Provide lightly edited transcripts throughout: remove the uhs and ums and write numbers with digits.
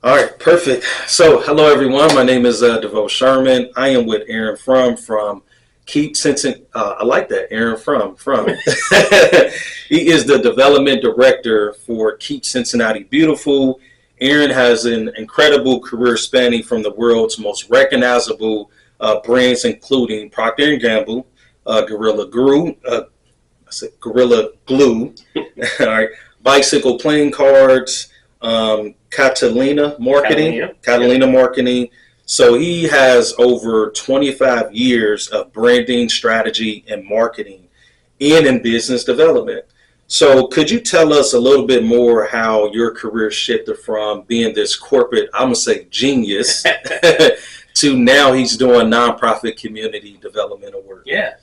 All right, perfect. So, hello everyone. My name is Devoe Sherman. I am with Aaron Fromm from Keep Cincinnati. I like that, Aaron Fromm. He is the development director for Keep Cincinnati Beautiful. Aaron has an incredible career spanning from the world's most recognizable brands, including Procter and Gamble, Gorilla Glue, Gorilla Glue, all right, bicycle playing cards, Catalina. Catalina Marketing. So he has over 25 years of branding, strategy, and marketing in business development. So could you tell us a little bit more how your career shifted from being this corporate, I'm going to say genius, to now he's doing nonprofit community development work? Yeah.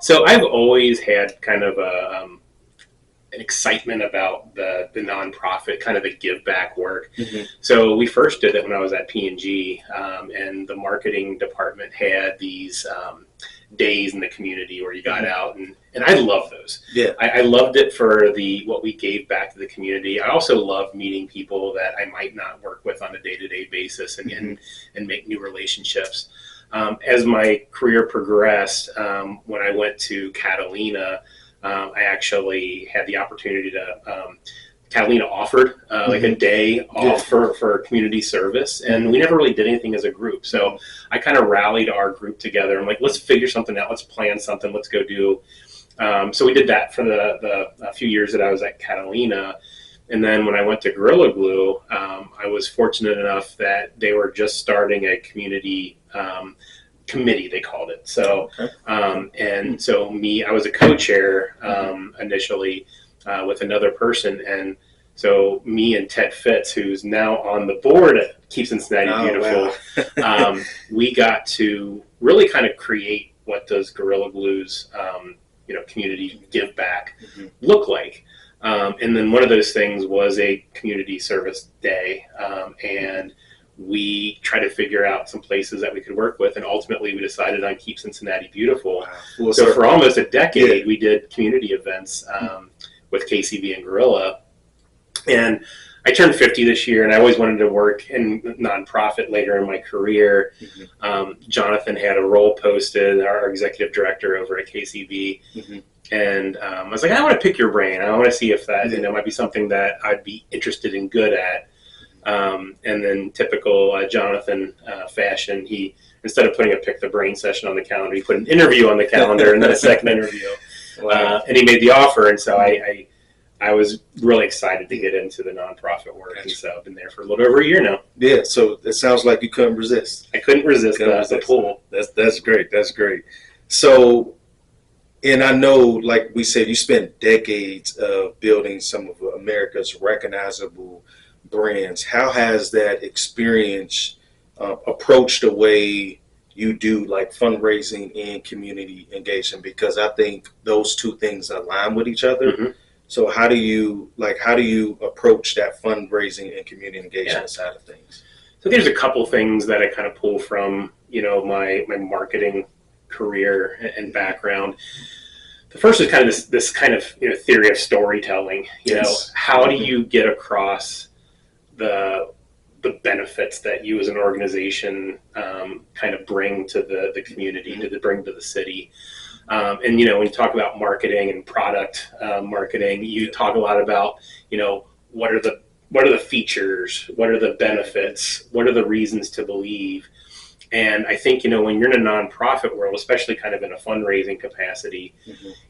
So I've always had kind of an excitement about the nonprofit, kind of the give back work. Mm-hmm. So we first did it when I was at P&G, and the marketing department had these days in the community where you got out, and I love those. Yeah. I loved it for what we gave back to the community. I also love meeting people that I might not work with on a day-to-day basis and make new relationships. As my career progressed, when I went to Catalina, I actually had the opportunity to, Catalina offered like a day off for community service, and we never really did anything as a group. So I kind of rallied our group together. I'm like, let's figure something out. Let's plan something. Let's go do. So we did that for the few years that I was at Catalina. And then when I went to Gorilla Glue, I was fortunate enough that they were just starting a community committee, they called it. So, and so I was a co-chair initially with another person. And so me and Ted Fitz, who's now on the board at Keep Cincinnati Beautiful, wow. We got to really kind of create what does Gorilla Glue's community give back look like. And then one of those things was a community service day. And we tried to figure out some places that we could work with, and ultimately we decided on Keep Cincinnati Beautiful. Wow. So for almost a decade, we did community events with KCB and Gorilla. And I turned 50 this year, and I always wanted to work in nonprofit later in my career. Jonathan had a role posted, our executive director over at KCB. And I was like, I want to pick your brain. I want to see if that might be something that I'd be interested and good at. And then typical Jonathan fashion, he, instead of putting a pick the brain session on the calendar, he put an interview on the calendar and then a second interview. Wow. And he made the offer. And so I was really excited to get into the nonprofit work. And so I've been there for a little over a year now. Yeah. So it sounds like you couldn't resist. I couldn't resist the pull. That's great. That's great. So, and I know, like we said, you spent decades of building some of America's recognizable brands. How has that experience approached the way you do like fundraising and community engagement? Because I think those two things align with each other. So how do you approach that fundraising and community engagement side of things? So there's a couple things that I kind of pull from my marketing career and background. The first is kind of this kind of theory of storytelling. How do you get across the benefits that you as an organization kind of bring to the community, to bring to the city. And when you talk about marketing and product marketing, you talk a lot about what are the features, what are the benefits, what are the reasons to believe. And I think when you're in a nonprofit world, especially kind of in a fundraising capacity,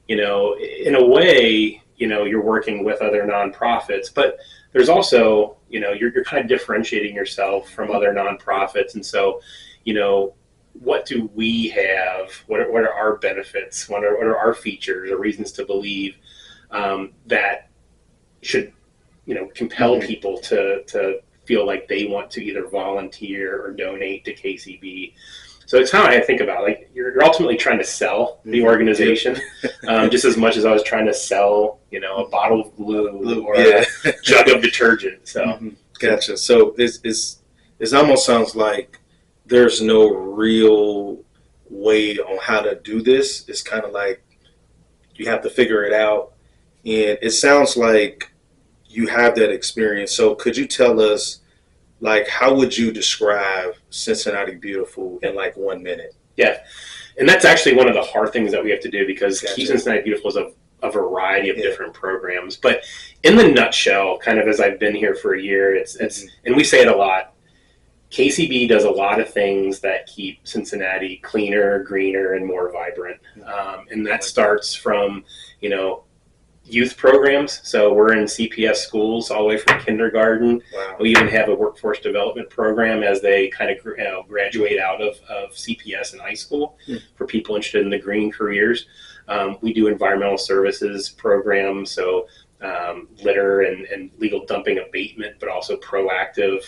in a way you're working with other nonprofits, but there's also you're kind of differentiating yourself from other nonprofits. And so what do we have? What are our benefits? What are our features or reasons to believe that should compel people to feel like they want to either volunteer or donate to KCB? So it's how I think about it. Like you're ultimately trying to sell the organization just as much as I was trying to sell a bottle of glue or a jug of detergent. So gotcha. So it almost sounds like there's no real way on how to do this. It's kind of like you have to figure it out. And it sounds like you have that experience. So could you tell us like, how would you describe Cincinnati Beautiful in like 1 minute? Yeah. And that's actually one of the hard things that we have to do, because Gotcha. Keep Cincinnati Beautiful is a variety of different programs. But in the nutshell, kind of as I've been here for a year, it's and we say it a lot, KCB does a lot of things that keep Cincinnati cleaner, greener, and more vibrant. And that starts from, youth programs. So we're in CPS schools all the way from kindergarten. Wow. We even have a workforce development program as they kind of graduate out of CPS in high school for people interested in the green careers. We do environmental services programs, so litter and legal dumping abatement, but also proactive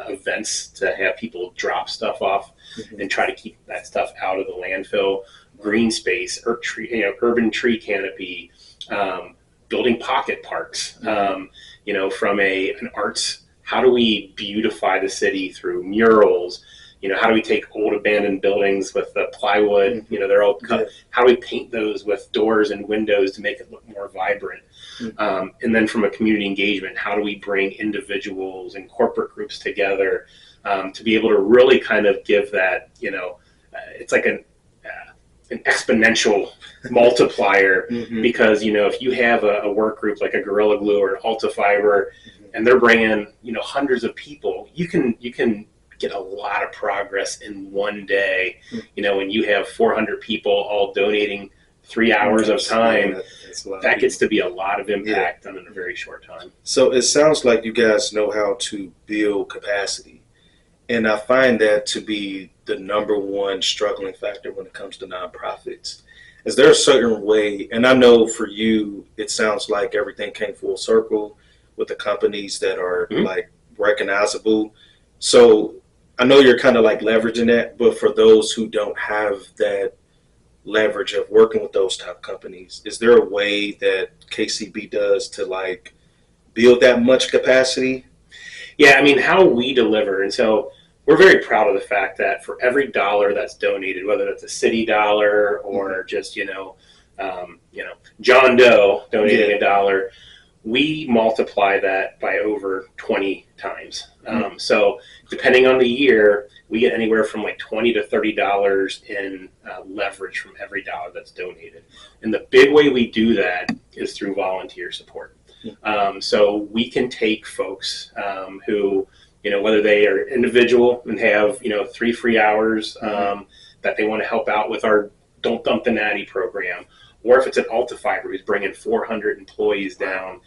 events to have people drop stuff off and try to keep that stuff out of the landfill. Green space, urban tree canopy, building pocket parks, from an arts, how do we beautify the city through murals? How do we take old abandoned buildings with the plywood, they're all cut, how do we paint those with doors and windows to make it look more vibrant? And then from a community engagement, how do we bring individuals and corporate groups together to be able to really kind of give that, it's like an exponential multiplier, because if you have a work group like a Gorilla Glue or an Alta Fiber, and they're bringing hundreds of people, you can get a lot of progress in one day. When you have 400 people all donating 3 hours of time, that gets to be a lot of impact done in a very short time. So it sounds like you guys know how to build capacity, and I find that to be the number one struggling factor when it comes to nonprofits. Is there a certain way, and I know for you, it sounds like everything came full circle with the companies that are like recognizable. So I know you're kind of like leveraging that, but for those who don't have that leverage of working with those top companies, is there a way that KCB does to like build that much capacity? Yeah, I mean, how we deliver, and so we're very proud of the fact that for every dollar that's donated, whether that's a city dollar or just John Doe donating a dollar, we multiply that by over 20 times. So depending on the year, we get anywhere from like $20 to $30 in leverage from every dollar that's donated. And the big way we do that is through volunteer support. So we can take folks who, whether they are individual and have, 3 free hours that they want to help out with our Don't Dump the Natty program, or if it's an Alta Fiber who's bringing 400 employees down.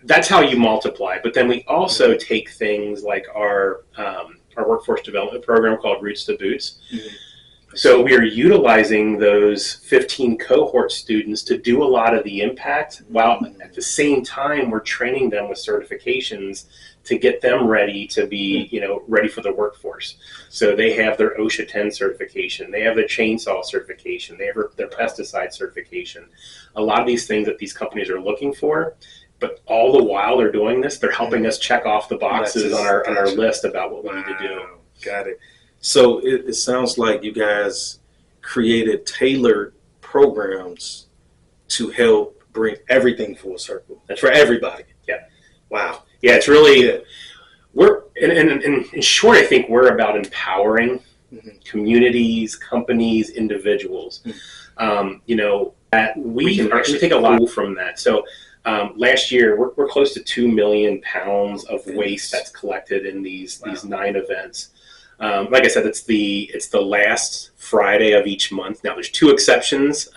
That's how you multiply. But then we also take things like our workforce development program called Roots to Boots. So we are utilizing those 15 cohort students to do a lot of the impact, while at the same time we're training them with certifications to get them ready to be, ready for the workforce. So they have their OSHA 10 certification, they have their chainsaw certification, they have their pesticide certification. A lot of these things that these companies are looking for, but all the while they're doing this, they're helping us check off the boxes on our list about what we need to do. Got it. So it sounds like you guys created tailored programs to help bring everything full circle. That's for everybody. Yeah. Wow. Yeah, it's really, we're, in short, I think we're about empowering communities, companies, individuals. That we can actually take a lot from that. So last year, we're close to 2 million pounds of waste that's collected in these 9 events. Like I said, it's the last Friday of each month. Now, there's 2 exceptions,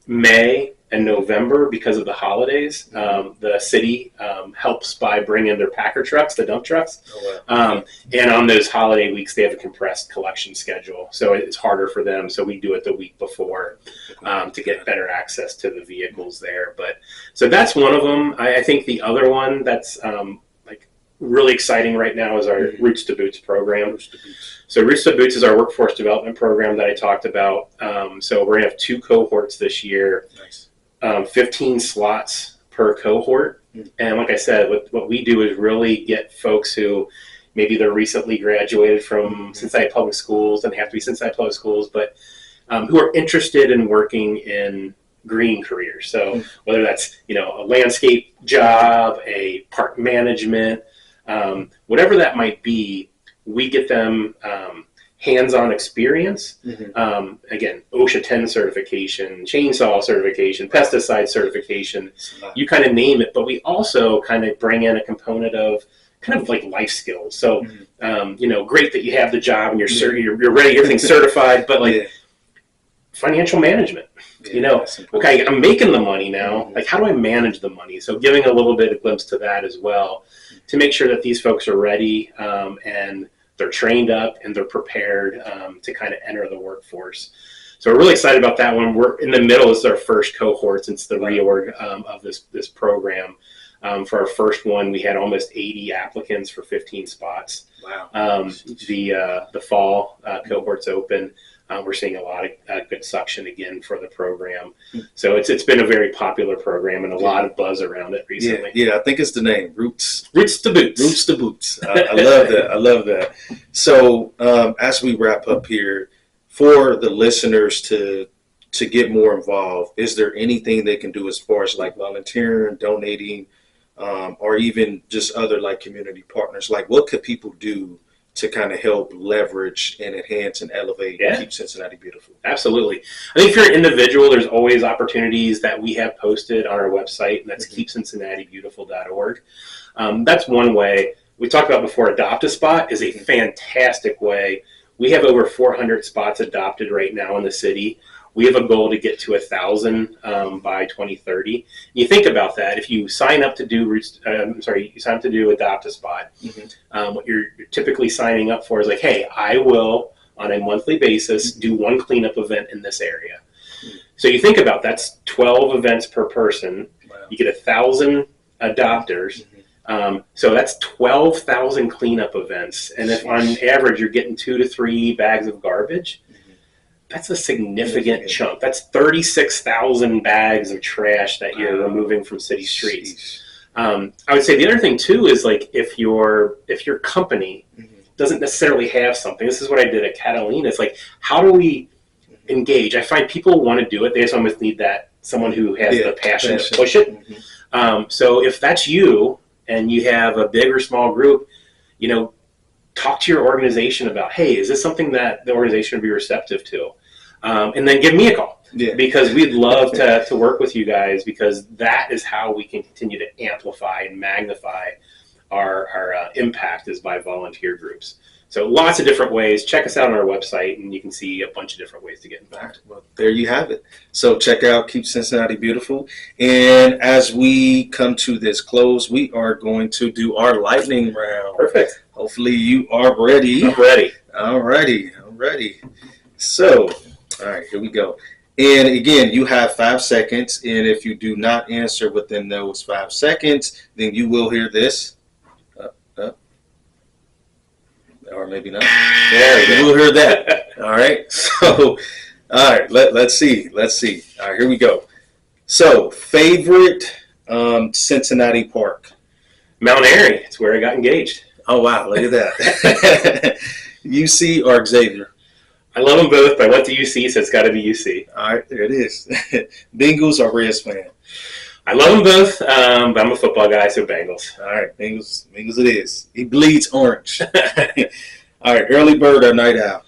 May and November, because of the holidays. The city helps by bringing their Packer trucks, the dump trucks. And on those holiday weeks, they have a compressed collection schedule. So it's harder for them. So we do it the week before to get better access to the vehicles there. But so that's one of them. I think the other one that's really exciting right now is our Roots to Boots program. So Roots to Boots is our workforce development program that I talked about. So we're going to have 2 cohorts this year, 15 slots per cohort. And like I said, what we do is really get folks who maybe they're recently graduated from Cincinnati Public Schools and have to be Cincinnati Public Schools, but who are interested in working in green careers. So whether that's, a landscape job, a park management, whatever that might be, we get them hands-on experience. Again, OSHA 10 certification, chainsaw certification, pesticide certification, you kind of name it, but we also kind of bring in a component of kind of like life skills. So, great that you have the job and you're ready, everything's certified, but like financial management, okay, I'm making the money now. Like, how do I manage the money? So giving a little bit of glimpse to that as well, to make sure that these folks are ready and they're trained up and they're prepared to kind of enter the workforce. So we're really excited about that one. We're in the middle. This is our first cohort since the reorg of this program. For our first one, we had almost 80 applicants for 15 spots. Wow. The fall cohort's open. We're seeing a lot of good suction again for the program. So it's been a very popular program and a lot of buzz around it recently. Yeah, I think it's the name, Roots to Boots. Roots to Boots. I love that. I love that. So as we wrap up here, for the listeners to get more involved, is there anything they can do as far as like volunteering, donating, or even just other like community partners? Like, what could people do to kind of help leverage and enhance and elevate Keep Cincinnati Beautiful? Absolutely. I think if you're an individual, there's always opportunities that we have posted on our website, and that's keepcincinnatibeautiful.org. That's one way. We talked about before, Adopt a Spot is a fantastic way. We have over 400 spots adopted right now in the city. We have a goal to get to 1,000 by 2030. You think about that. If you sign up to do Adopt a Spot, what you're typically signing up for is like, hey, I will, on a monthly basis, do one cleanup event in this area. So you think about that's 12 events per person. Wow. You get 1,000 adopters. So that's 12,000 cleanup events. And if on average you're getting 2 to 3 bags of garbage, that's a significant chunk. That's 36,000 bags of trash that you're removing from city streets. I would say the other thing too is like if your company doesn't necessarily have something. This is what I did at Catalina. It's like, how do we engage? I find people want to do it. They just almost need that someone who has the passion to push it. So if that's you and you have a big or small group, talk to your organization about, hey, is this something that the organization would be receptive to? And then give me a call because we'd love to work with you guys, because that is how we can continue to amplify and magnify our impact is by volunteer groups. So lots of different ways. Check us out on our website and you can see a bunch of different ways to get involved. Well, there you have it. So check out Keep Cincinnati Beautiful. And as we come to this close, we are going to do our lightning round. Perfect. Hopefully you are ready. I'm ready. All righty. So, all right, here we go. And again, you have 5 seconds. And if you do not answer within those 5 seconds, then you will hear this. Or maybe not. There you will hear that. All right. So, all right. Let's see. All right, here we go. So, favorite Cincinnati park? Mount Airy. It's where I got engaged. Oh, wow. Look at that. UC or Xavier? I love them both, but I went to UC, so it's got to be UC. All right. There it is. Bengals or Reds fan? I love them both, but I'm a football guy, so Bengals. All right. Bengals it is. He bleeds orange. All right. Early bird or night owl?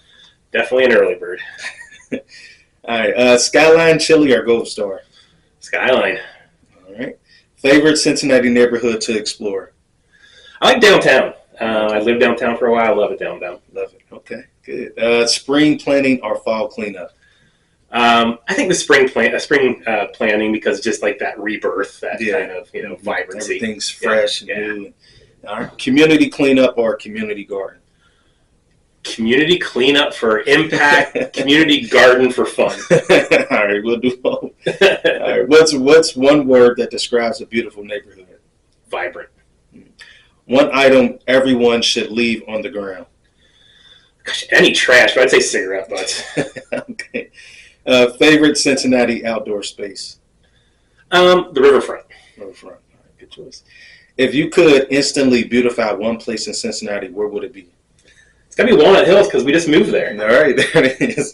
Definitely an early bird. All right. Skyline, Chili, or Gold Star? Skyline. All right. Favorite Cincinnati neighborhood to explore? I like downtown. I lived downtown for a while. I love it downtown. Love it. Okay, good. Spring planning or fall cleanup? I think the spring planning, because just like that rebirth, that kind of vibrancy. Everything's fresh and new. All right. Community cleanup or community garden? Community cleanup for impact, community garden for fun. All right, we'll do both. All right, what's one word that describes a beautiful neighborhood? Vibrant. One item everyone should leave on the ground. Gosh, any trash, but I'd say cigarette butts. Okay. Favorite Cincinnati outdoor space? The riverfront. Riverfront. All right, good choice. If you could instantly beautify one place in Cincinnati, where would it be? It's got to be Walnut Hills because we just moved there. All right, there it is.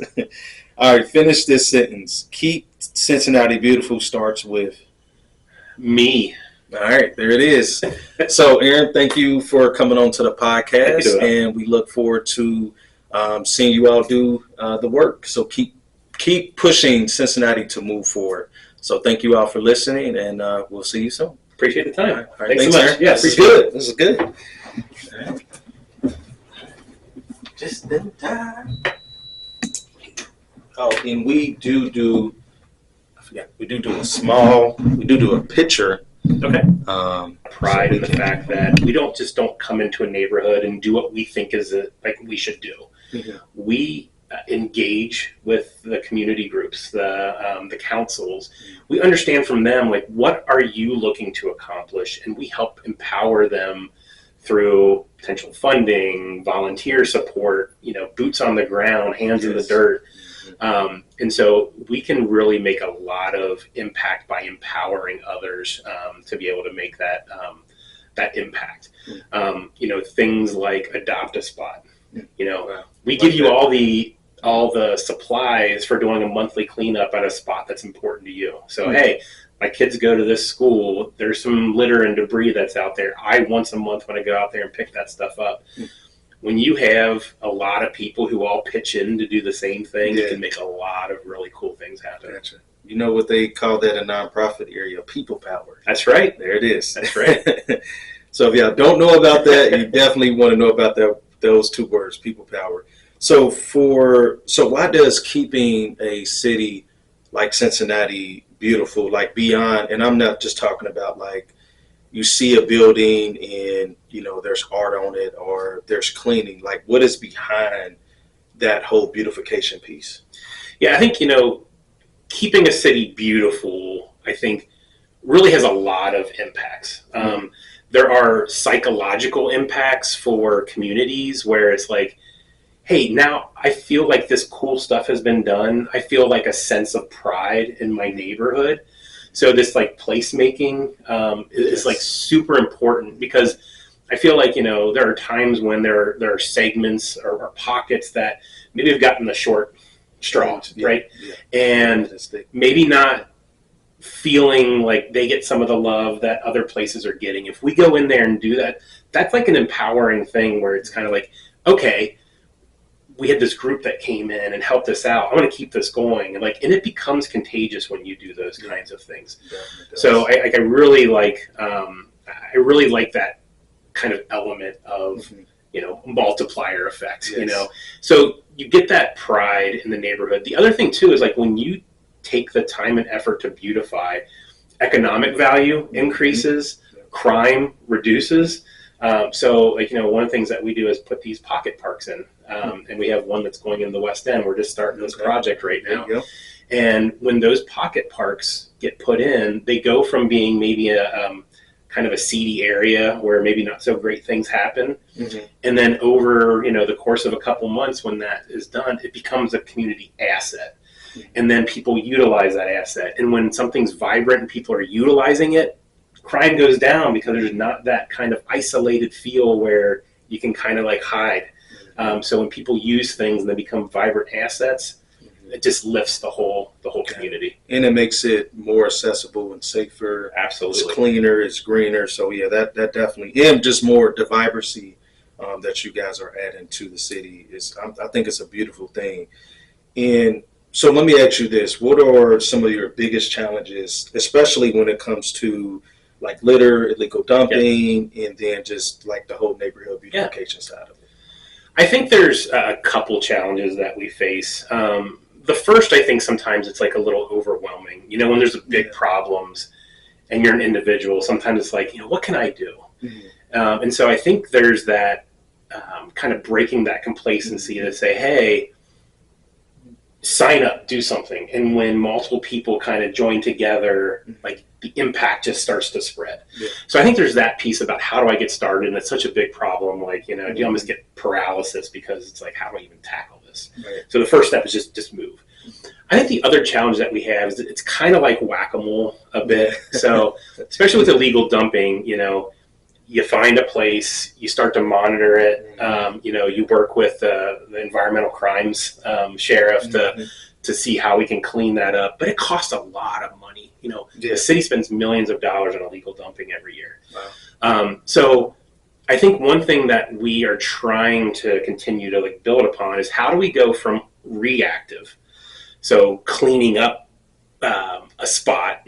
All right, finish this sentence. Keep Cincinnati Beautiful starts with? Me. All right, there it is. So, Aaron, thank you for coming on to the podcast, and we look forward to seeing you all do the work. So keep pushing Cincinnati to move forward. So, thank you all for listening, and we'll see you soon. Appreciate the time. All right, Thanks so much. Aaron. Yes, this is good. This is good. All right. Just in time. Oh, and we do. I forgot. We do a picture. Okay. Pride so in the fact that we don't come into a neighborhood and do what we think is like we should do. Mm-hmm. We engage with the community groups, the councils. We understand from them, like, what are you looking to accomplish, and we help empower them through potential funding, volunteer support, boots on the ground, hands in the dirt. And so we can really make a lot of impact by empowering others to be able to make that impact. Things like adopt a spot. We give you all the supplies for doing a monthly cleanup at a spot that's important to you. So, hey, my kids go to this school. There's some litter and debris that's out there. I once a month want to go out there and pick that stuff up. When you have a lot of people who all pitch in to do the same thing, you can make a lot of really cool things happen. Gotcha. You know what they call that in nonprofit area? People power. That's right. There it is. That's right. So if y'all don't know about that, you definitely want to know about those two words, people power. So why does keeping a city like Cincinnati beautiful, like beyond, and I'm not just talking about like you see a building and there's art on it or there's cleaning, like what is behind that whole beautification piece? Yeah, I think keeping a city beautiful, I think, really has a lot of impacts. There are psychological impacts for communities where it's like, hey, now I feel like this cool stuff has been done. I feel like a sense of pride in my neighborhood. So this like placemaking is like super important, because I feel like, there are times when there are segments or pockets that maybe have gotten the short straw, right? Yeah. And maybe not feeling like they get some of the love that other places are getting. If we go in there and do that, that's like an empowering thing where it's kind of like, okay, we had this group that came in and helped us out. I want to keep this going. And it becomes contagious when you do those kinds of things. So I really like that kind of element of, multiplier effect, So you get that pride in the neighborhood. The other thing too is like when you take the time and effort to beautify, economic value increases, crime reduces. So one of the things that we do is put these pocket parks in, and we have one that's going in the West End. We're just starting this project right now. And when those pocket parks get put in, they go from being maybe a kind of a seedy area where maybe not so great things happen. And then over, the course of a couple months, when that is done, it becomes a community asset. And then people utilize that asset. And when something's vibrant and people are utilizing it, crime goes down because there's not that kind of isolated feel where you can kind of like hide. So when people use things and they become vibrant assets, it just lifts the whole community. And it makes it more accessible and safer. Absolutely. It's cleaner, it's greener. So yeah, that definitely, and just more the vibrancy that you guys are adding to the city I think it's a beautiful thing. And so let me ask you this: what are some of your biggest challenges, especially when it comes to like litter, illegal dumping, and then just like the whole neighborhood beautification side of it? I think there's a couple challenges that we face. The first, I think sometimes it's like a little overwhelming. When there's big problems and you're an individual, sometimes it's like, what can I do? And so I think there's that kind of breaking that complacency to say, hey, sign up, do something. And when multiple people kind of join together, like the impact just starts to spread. So I think there's that piece about how do I get started? And it's such a big problem. Like, you almost get paralysis because it's like, how do I even tackle this? So the first step is just move. I think the other challenge that we have is that it's kind of like whack-a-mole a bit. So especially with illegal dumping, you find a place, you start to monitor it. You work with the environmental crimes sheriff to to see how we can clean that up. But it costs a lot of money. The city spends millions of dollars on illegal dumping every year. Wow. So I think one thing that we are trying to continue to build upon is how do we go from reactive, so cleaning up a spot,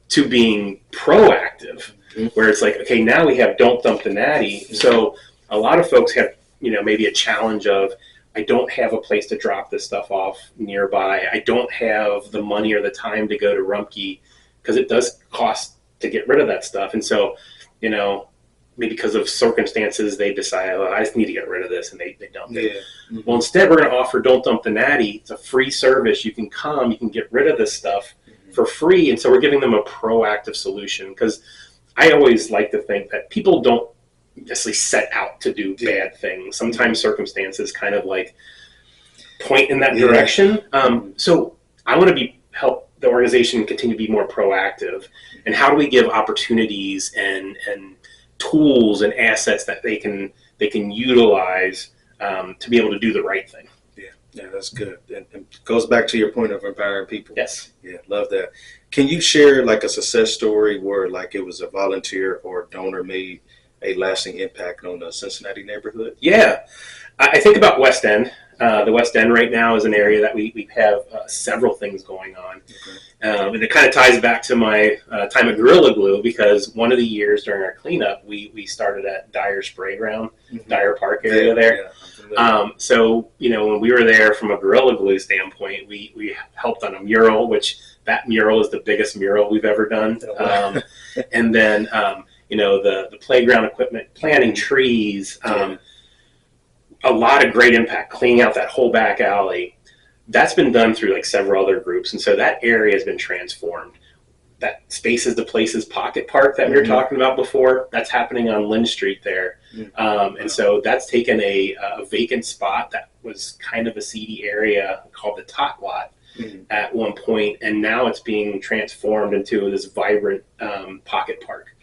to being proactive, where it's okay, now we have Don't Dump the Natty. So a lot of folks have, maybe a challenge of, I don't have a place to drop this stuff off nearby. I don't have the money or the time to go to Rumpke, because it does cost to get rid of that stuff. And so, maybe because of circumstances, they decide, I just need to get rid of this, and they dump it. Yeah. Well, instead, we're going to offer Don't Dump the Natty. It's a free service. You can come, you can get rid of this stuff for free. And so we're giving them a proactive solution, because I always like to think that people don't necessarily set out to do bad things. Sometimes circumstances kind of point in that direction. So I want to help the organization continue to be more proactive. And how do we give opportunities and tools and assets that they can utilize to be able to do the right thing? Yeah, that's good. And it goes back to your point of empowering people. Yes. Yeah, love that. Can you share a success story where it was a volunteer or donor made a lasting impact on the Cincinnati neighborhood? Yeah. I think about West End. The West End right now is an area that we have several things going on. Okay. And it kind of ties back to my time at Gorilla Glue, because one of the years during our cleanup, we started at Dyer Spray Ground, Dyer Park area there. So, when we were there from a Gorilla Glue standpoint, we helped on a mural, which that mural is the biggest mural we've ever done. And then, the playground equipment, planting trees, a lot of great impact, cleaning out that whole back alley. That's been done through several other groups. And so that area has been transformed. That Spaces to Places Pocket Park that we were talking about before, that's happening on Lynn Street there. And so that's taken a vacant spot that was kind of a seedy area called the Tot Lot at one point, and now it's being transformed into this vibrant pocket park.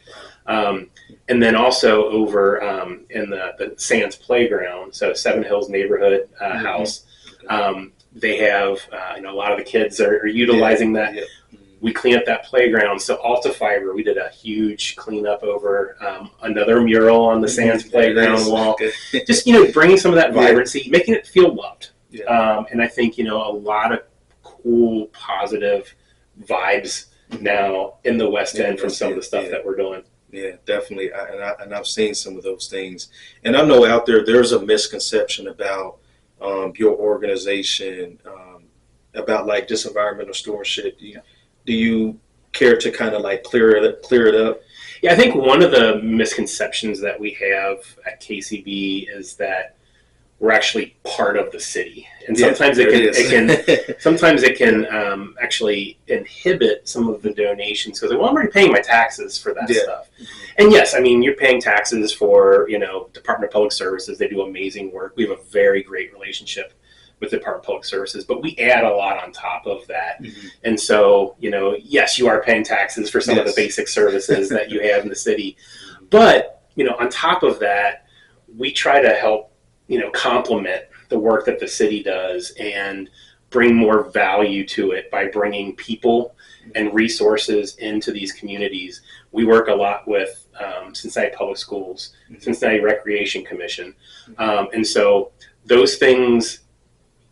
And then also over in the Sands Playground, so Seven Hills Neighborhood House, they have, a lot of the kids are utilizing that. We clean up that playground. So Alta Fiber, we did a huge cleanup over another mural on the Sands Playground wall. Just, bringing some of that vibrancy, making it feel loved. And I think, a lot of cool, positive vibes now in the West End from some of the stuff that we're doing. Yeah, definitely. And I've seen some of those things. And I know out there's a misconception about your organization, about just environmental stewardship. Do you care to kind of clear it up? Yeah, I think one of the misconceptions that we have at KCB is that we're actually part of the city, and sometimes it can actually inhibit some of the donations, because I'm already paying my taxes for that stuff. And yes, you're paying taxes for Department of Public Services. They do amazing work. We have a very great relationship with the Department of Public Services, but we add a lot on top of that. And so, yes, you are paying taxes for some of the basic services that you have in the city. But, on top of that, we try to help, complement the work that the city does and bring more value to it by bringing people and resources into these communities. We work a lot with Cincinnati Public Schools, Cincinnati Recreation Commission. And so those things,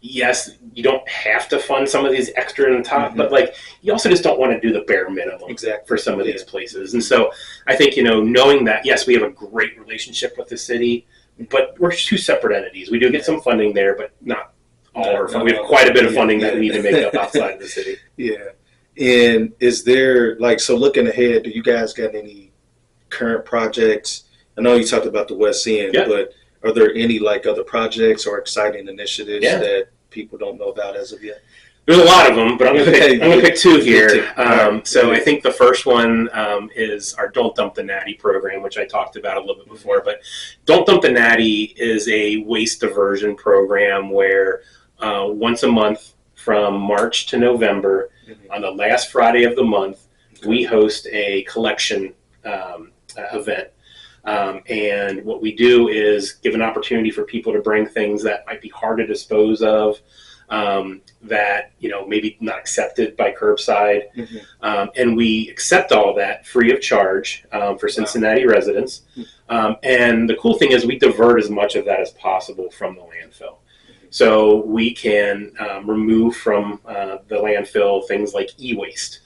yes, you don't have to fund some of these extra on the top, but you also just don't want to do the bare minimum for some of these places. And so I think, knowing that, yes, we have a great relationship with the city, but we're two separate entities. We do get some funding there, but not all our funding. We have quite a bit of funding that we need to make up outside of the city. Yeah. And is there, so looking ahead, do you guys got any current projects? I know you talked about the West End, but are there any other projects or exciting initiatives that people don't know about as of yet? There's a lot of them, but I'm going to pick two here. So I think the first one is our Don't Dump the Natty program, which I talked about a little bit before. But Don't Dump the Natty is a waste diversion program where once a month from March to November, on the last Friday of the month, we host a collection event. And what we do is give an opportunity for people to bring things that might be hard to dispose of, that maybe not accepted by curbside, Mm-hmm. and we accept all that free of charge for Cincinnati residents. And the cool thing is we divert as much of that as possible from the landfill. So we can remove from the landfill things like e-waste,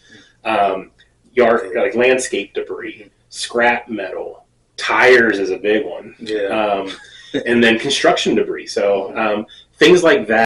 yard like landscape debris, scrap metal, tires is a big one, Yeah. and then construction debris. So things like that.